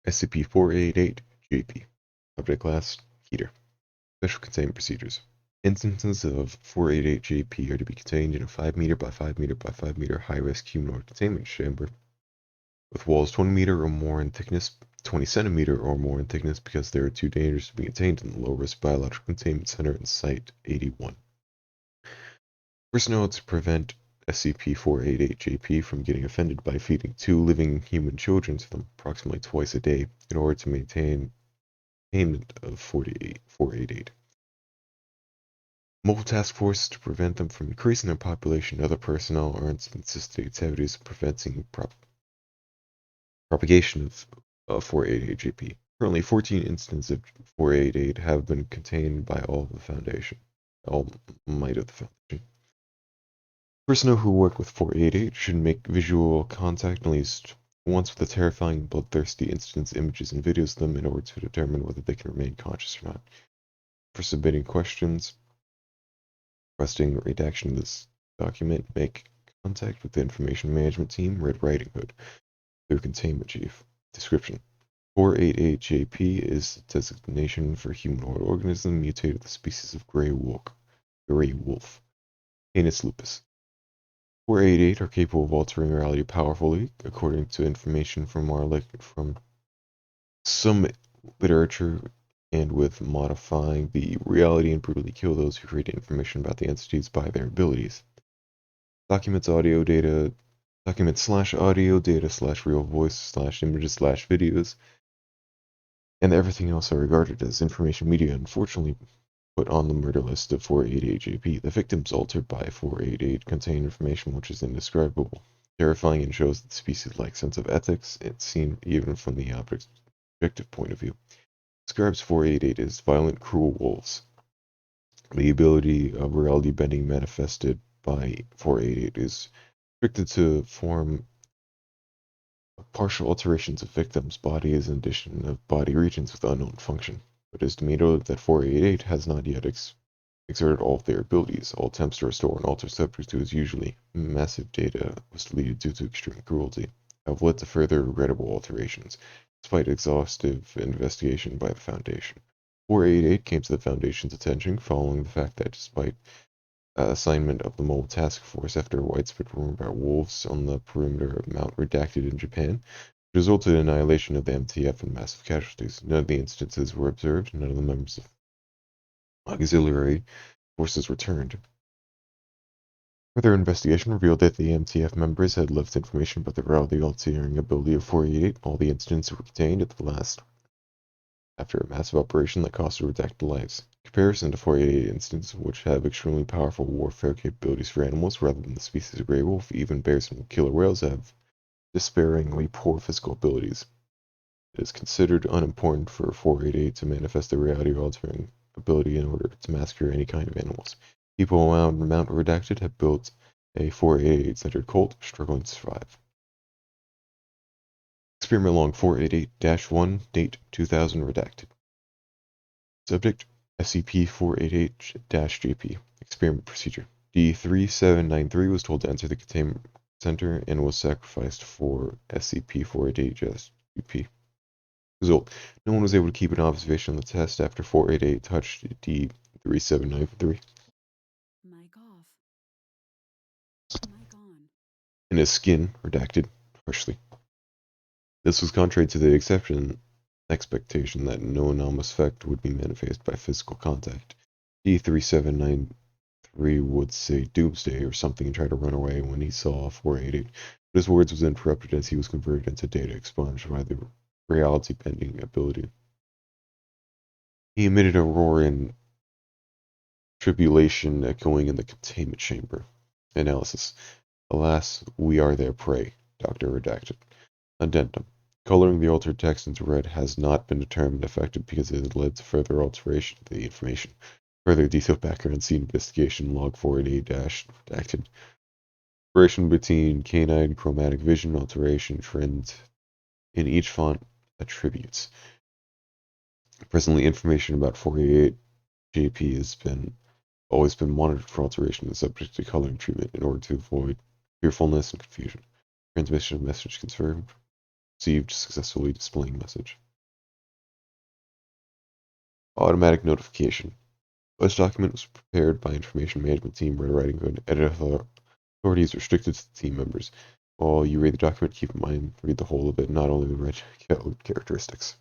SCP-488-JP. Subject Class Heater. Special Containment Procedures. Instances of 488-JP are to be contained in a 5 meter by 5 meter by 5 meter high-risk humanoid containment chamber with walls 20 meter or more in thickness, 20 centimeter or more in thickness because they are too dangerous to be contained in the low-risk biological containment center in Site-81. Personnel to prevent SCP-488-JP from getting offended by feeding 2 living human children to them approximately twice a day in order to maintain containment of 488. Mobile task force to prevent them from increasing their population. Other personnel are insisting activities of preventing propagation of 488-JP. Currently, 14 instances of 488 have been contained by all might of the Foundation. Personnel who work with 488 should make visual contact at least once with the terrifying, bloodthirsty instance images and videos of them in order to determine whether they can remain conscious or not. For submitting questions, requesting redaction of this document, make contact with the Information Management Team, Red Riding Hood, through Containment Chief. Description: 488-JP is the designation for humanoid organism mutated with the species of gray wolf, Canis lupus. 488 are capable of altering reality powerfully, according to information from some literature, and with modifying the reality and brutally kill those who create information about the entities by their abilities. Documents/audio data, /real voice /images /videos, and everything else are regarded as information media, unfortunately put on the murder list of 488-JP. The victims altered by 488 contain information which is indescribable, terrifying, and shows the species-like sense of ethics, it's seen even from the objective point of view. Describes 488 as violent, cruel wolves. The ability of reality bending manifested by 488 is restricted to form partial alterations of victims' bodies in addition of body regions with unknown function. But it is to be noted that 488 has not yet exerted all of their abilities. All attempts to restore and alter subjects to his usually massive data was deleted due to extreme cruelty, have led to further regrettable alterations, despite exhaustive investigation by the Foundation. 488 came to the Foundation's attention following the fact that despite assignment of the Mobile Task Force after a widespread rumor about wolves on the perimeter of Mount Redacted in Japan, resulted in annihilation of the MTF and massive casualties. None of the instances were observed, none of the members of auxiliary forces returned. Further investigation revealed that the MTF members had left information about the reality altering ability of 488. All the incidents were contained at the last after a massive operation that cost redacted lives. In comparison to 488 instances, which have extremely powerful warfare capabilities for animals rather than the species of gray wolf, even bears and killer whales have despairingly poor physical abilities. It is considered unimportant for 488 to manifest the reality-altering ability in order to massacre any kind of animals. People around Mount Redacted have built a 488-centered cult, struggling to survive. Experiment Log 488-1, date 2000 redacted. Subject: SCP-488-JP. Experiment procedure: D-3793 was told to enter the containment center and was sacrificed for SCP-488-JP. Result: no one was able to keep an observation on the test after 488 touched D-3793. Mic off. Mic on. And his skin redacted harshly. This was contrary to the expectation that no anomalous effect would be manifested by physical contact. D-3793 would say doomsday or something and try to run away when he saw 488, but his words was interrupted as he was converted into data expunged by the reality bending ability. He emitted a roar in tribulation echoing in the containment chamber. Analysis: alas, we are their prey. Dr. Redacted. Addendum: coloring the altered text into red has not been determined effective because it has led to further alteration of the information. Further detailed background scene investigation log 488-redacted. Separation between canine chromatic vision alteration trend in each font attributes. Presently, information about 488-JP has always been monitored for alteration and subject to coloring treatment in order to avoid fearfulness and confusion. Transmission of message confirmed. Received successfully displaying message. Automatic notification. This document was prepared by information management team. Writing code edit authority is restricted to the team members. While you read the document, keep in mind, read the whole of it, not only the red code characteristics.